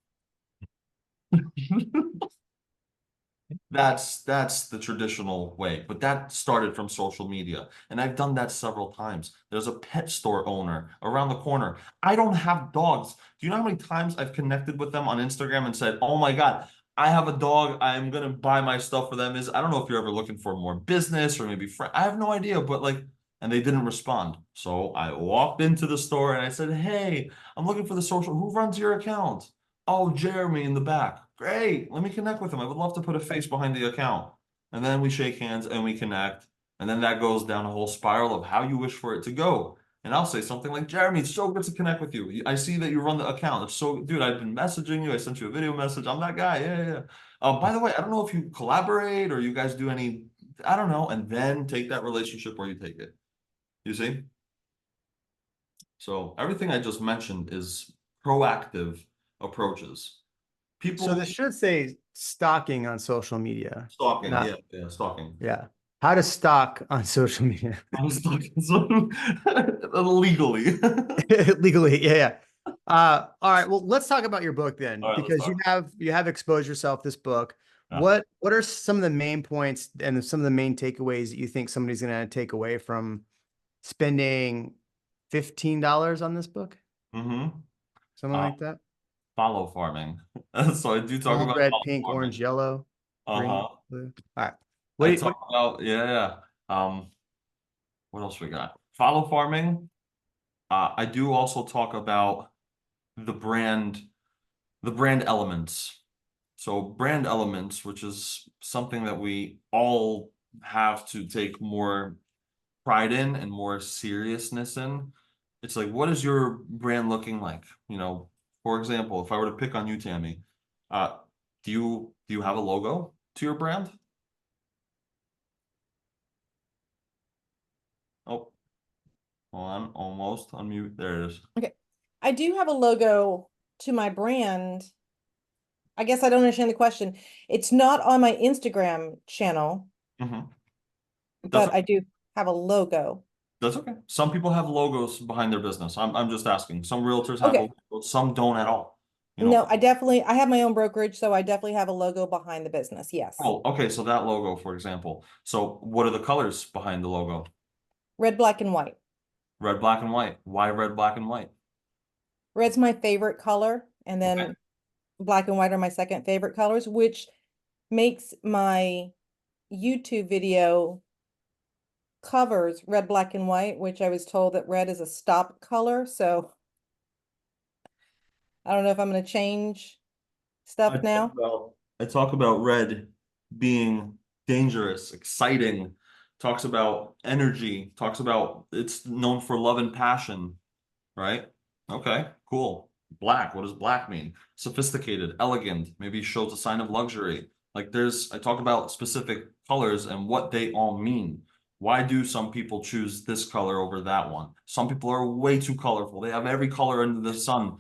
That's the traditional way, but that started from social media. And I've done that several times. There's a pet store owner around the corner. I don't have dogs. Do you know how many times I've connected with them on Instagram and said, oh my God, I have a dog. I'm going to buy my stuff for them. I don't know if you're ever looking for more business or maybe friend. I have no idea, but like, and they didn't respond. So I walked into the store and I said, hey, I'm looking for the social, who runs your account? Oh, Jeremy in the back. Great. Let me connect with him. I would love to put a face behind the account. And then we shake hands and we connect. And then that goes down a whole spiral of how you wish for it to go. And I'll say something like, Jeremy, it's so good to connect with you. I see that you run the account. It's so, dude, I've been messaging you. I sent you a video message. I'm that guy. Yeah. By the way, I don't know if you collaborate or you guys do any, I don't know. And then take that relationship where you take it. You see? So everything I just mentioned is proactive approaches. People So this should say stalking on social media. stalking, not- yeah, stalking. Yeah. How to stalk on social media. I was stalking so legally. Legally. Yeah. All right. Well, let's talk about your book then, All right, let's because talk. you have exposed yourself this book. Yeah. What are some of the main points and some of the main takeaways that you think somebody's going to take away from spending $15 on this book? Mm-hmm. Something like that? Follow farming. So I do talk Gold, about red, follow pink, farming. orange, yellow, green, Uh-huh. blue. All right. I talk about, yeah. What else we got? Follow farming. I do also talk about the brand elements. So brand elements, which is something that we all have to take more pride in and more seriousness in. It's like, what is your brand looking like? For example, if I were to pick on you, Tammy, do you have a logo to your brand? Oh, Hold on, almost unmute. There it is. I do have a logo to my brand. I guess I don't understand the question. It's not on my Instagram channel, Mhm. but okay. I do have a logo. That's okay. Some people have logos behind their business. I'm just asking. Some realtors have a Okay. logo, some don't at all. You No, know, I have my own brokerage, so I definitely have a logo behind the business. Yes. oh, okay, so that logo, for example. So what are the colors behind the logo? Red, black, and white. Red, black, and white. Why red, black, and white? Red's my favorite color, and then Okay. black and white are my second favorite colors, which makes my YouTube video covers red, black, and white, which I was told that red is a stop color, so I don't know if I'm gonna change stuff now. I talk about red being dangerous, exciting, talks about energy, talks about it's known for love and passion, right? Okay, cool. Black, what does black mean? Sophisticated, elegant, maybe shows a sign of luxury. Like I talk about specific colors and what they all mean. Why do some people choose this color over that one? Some people are way too colorful. They have every color under the sun.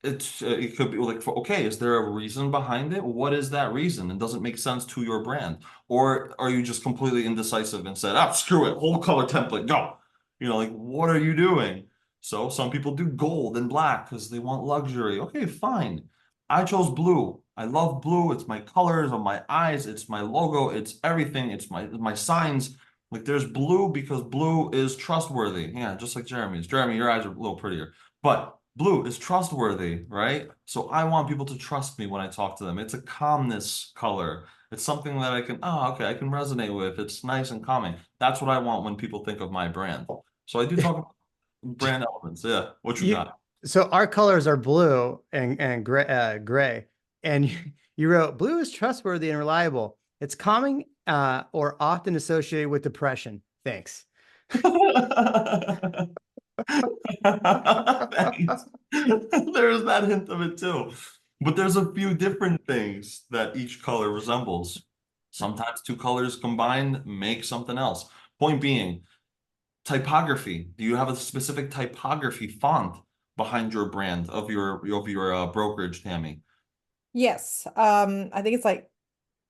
It could be like, okay, is there a reason behind it? What is that reason? And does it make sense to your brand? Or are you just completely indecisive and said, screw it, whole color template, go. Like, what are you doing? So some people do gold and black because they want luxury. Okay, fine. I chose blue. I love blue. It's my colors of my eyes. It's my logo. It's everything. It's my signs. Like there's blue because blue is trustworthy. Yeah, just like Jeremy's. Jeremy, your eyes are a little prettier. But blue is trustworthy, right? So I want people to trust me when I talk to them. It's a calmness color. It's something that I can resonate with. It's nice and calming. That's what I want when people think of my brand. So I do talk about brand elements. Yeah. What you got? So our colors are blue and gray. And you wrote, blue is trustworthy and reliable. It's calming or often associated with depression. Thanks. Thanks. There's that hint of it too. But there's a few different things that each color resembles. Sometimes two colors combined make something else. Point being, typography. Do you have a specific typography font behind your brand of your brokerage, Tammy? Yes, I think it's like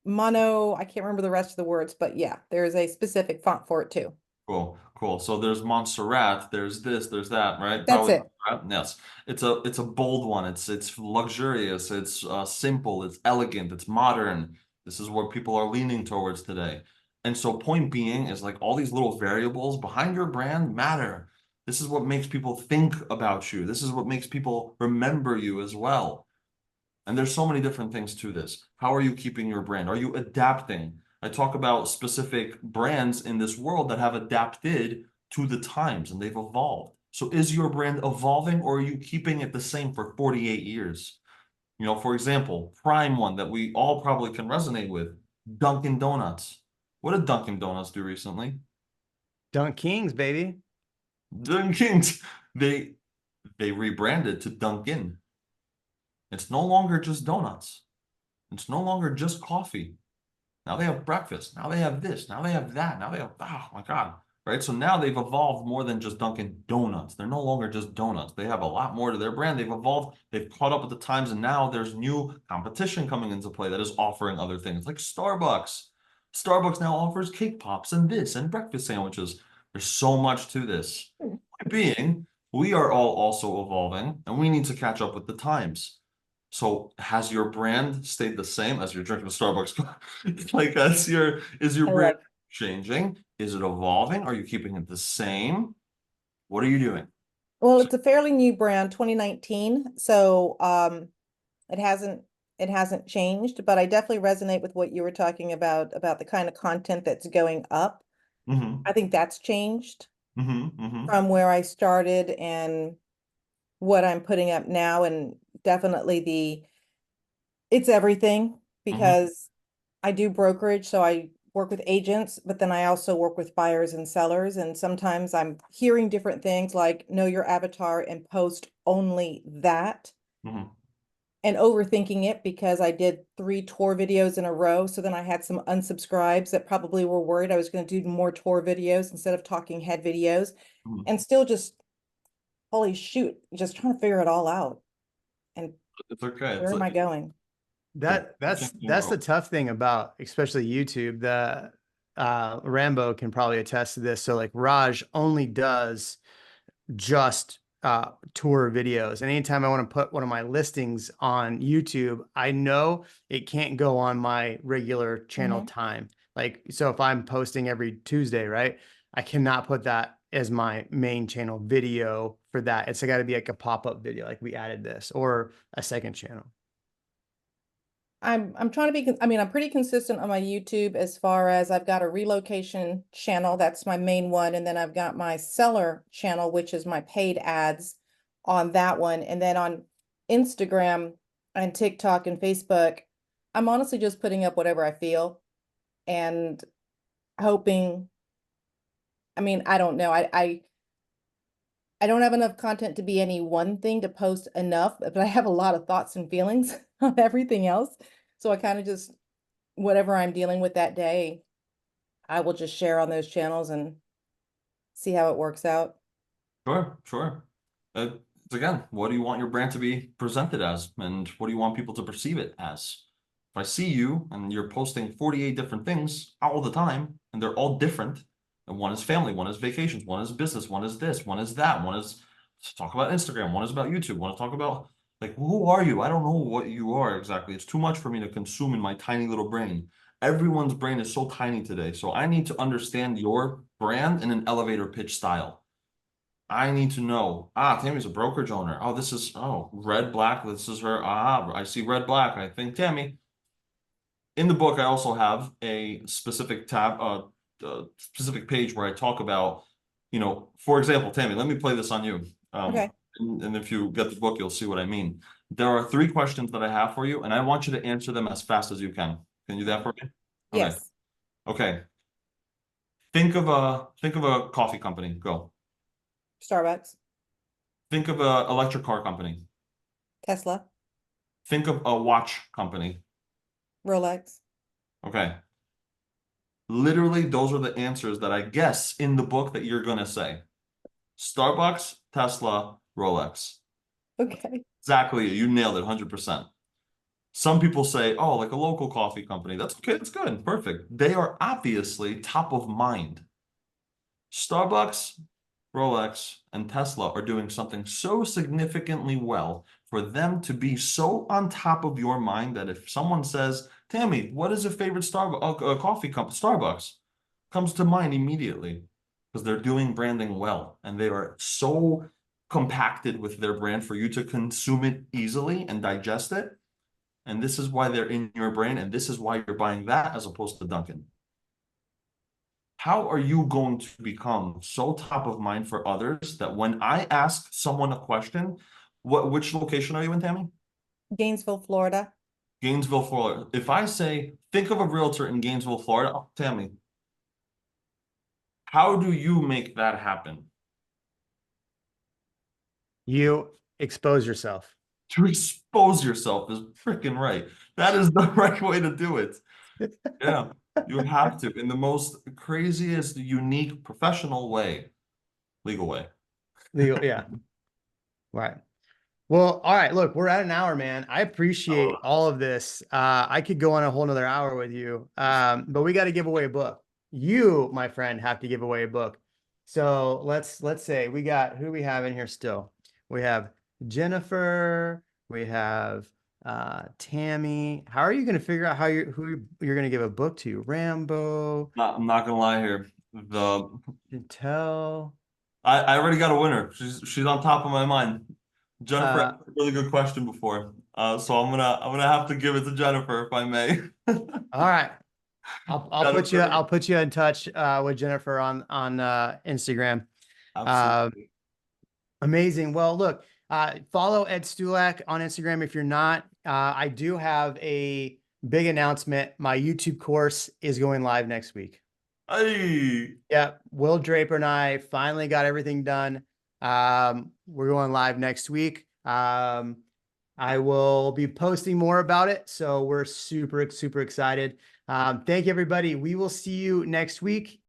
mono, I can't remember the rest of the words, but yeah, there's a specific font for it too. Cool, cool. So there's Montserrat, there's this, there's that, right? That's Probably it. Montserrat. Yes. It's a bold one. It's luxurious, it's simple, it's elegant, it's modern. This is what people are leaning towards today. And so point being is like all these little variables behind your brand matter. This is what makes people think about you. This is what makes people remember you as well. And there's so many different things to this. How are you keeping your brand? Are you adapting? I talk about specific brands in this world that have adapted to the times and they've evolved. So is your brand evolving or are you keeping it the same for 48 years? For example, prime one that we all probably can resonate with, Dunkin' Donuts. What did Dunkin' Donuts do recently? Dunk Kings, baby. Dunkin' Kings. They rebranded to Dunkin'. It's no longer just donuts. It's no longer just coffee. Now they have breakfast. Now they have this. Now they have that. Now they have, oh my God. Right. So now they've evolved more than just Dunkin' Donuts. They're no longer just donuts. They have a lot more to their brand. They've evolved. They've caught up with the times. And now there's new competition coming into play that is offering other things like Starbucks. Starbucks now offers cake pops and this and breakfast sandwiches. There's so much to this. Point being, we are all also evolving and we need to catch up with the times. So has your brand stayed the same as you're drinking a Starbucks? Like is your brand changing? Is it evolving? Are you keeping it the same? What are you doing? Well, it's a fairly new brand, 2019, so it hasn't changed, but I definitely resonate with what you were talking about the kind of content that's going up. Mm-hmm. I think that's changed Mm-hmm. Mm-hmm. from where I started and what I'm putting up now, and definitely it's everything because I do brokerage, so I work with agents, but then I also work with buyers and sellers. And sometimes I'm hearing different things like know your avatar and post only that. Mm-hmm. and overthinking it because I did 3 tour videos in a row. So then I had some unsubscribes that probably were worried I was going to do more tour videos instead of talking head videos, Mhm. and still just, holy shoot, just trying to figure it all out. And It's okay. where am I going? That's the tough thing about especially YouTube. The Rambo can probably attest to this. So like Raj only does just tour videos. And anytime I want to put one of my listings on YouTube, I know it can't go on my regular channel time. Like, so if I'm posting every Tuesday, right, I cannot put that as my main channel video for that. It's got to be like a pop-up video, like we added this, or a second channel. I'm trying to be, I mean, I'm pretty consistent on my YouTube as far as I've got a relocation channel. That's my main one. And then I've got my seller channel, which is my paid ads on that one. And then on Instagram and TikTok and Facebook, I'm honestly just putting up whatever I feel and hoping, I mean, I don't know. I don't have enough content to be any one thing to post enough, but I have a lot of thoughts and feelings on everything else. So I kind of just, whatever I'm dealing with that day, I will just share on those channels and see how it works out. Sure, sure. It's again, what do you want your brand to be presented as, and what do you want people to perceive it as? If I see you and you're posting 48 different things all the time, and they're all different, and one is family, one is vacations, one is business, one is this, one is that, one is talk about Instagram, one is about YouTube, one is talk about like who are you? I don't know what you are exactly. It's too much for me to consume in my tiny little brain. Everyone's brain is so tiny today, so I need to understand your brand in an elevator pitch style. I need to know, Tammy's a brokerage owner. Oh, this is, red, black. This is her. I see red, black. I think Tammy. In the book, I also have a specific tab, specific page where I talk about, for example, Tammy, let me play this on you. Okay. And if you get the book, you'll see what I mean. There are 3 questions that I have for you, and I want you to answer them as fast as you can. Can you do that for me? Okay. Yes. Okay. Think of a coffee company. Go. Starbucks, Think of a electric car company. Tesla, Think of a watch company. Rolex. Okay. Literally, those are the answers that I guess in the book that you're going to say. Starbucks, Tesla, Rolex. Okay. Exactly. You nailed it 100%. Some people say, oh, like a local coffee company. That's okay. That's good. Perfect. They are obviously top of mind. Starbucks, Rolex, and Tesla are doing something so significantly well for them to be so on top of your mind that if someone says, Tammy, what is your favorite Starbucks coffee company? Starbucks comes to mind immediately because they're doing branding well and they are so compacted with their brand for you to consume it easily and digest it. And this is why they're in your brain, and this is why you're buying that as opposed to Dunkin'. How are you going to become so top of mind for others that when I ask someone a question, which location are you in, Tammy? Gainesville, Florida. Gainesville, Florida. If I say, think of a realtor in Gainesville, Florida, Tammy, how do you make that happen? You expose yourself. To expose yourself is freaking right. That is the right way to do it. Yeah, you have to in the most craziest, unique, professional way, legal way. Legal, yeah. Right. Well, all right. Look, we're at an hour, man. I appreciate all of this. I could go on a whole nother hour with you. But we got to give away a book. You, my friend, have to give away a book. So let's say we got who we have in here still. We have Jennifer, we have Tammy. How are you going to figure out who you're going to give a book to? Rambo, I'm not gonna lie here. Chantel. I already got a winner. She's on top of my mind. Jennifer asked a really good question before. So I'm gonna have to give it to Jennifer if I may. All right. I'll Jennifer. put you in touch with Jennifer on Instagram. Absolutely. Amazing. Well, look, follow Ed Stulak on Instagram if you're not. I do have a big announcement. My YouTube course is going live next week. Hey. Yeah, Will Draper and I finally got everything done. We're going live next week. I will be posting more about it. So we're super, super excited. Thank you, everybody. We will see you next week.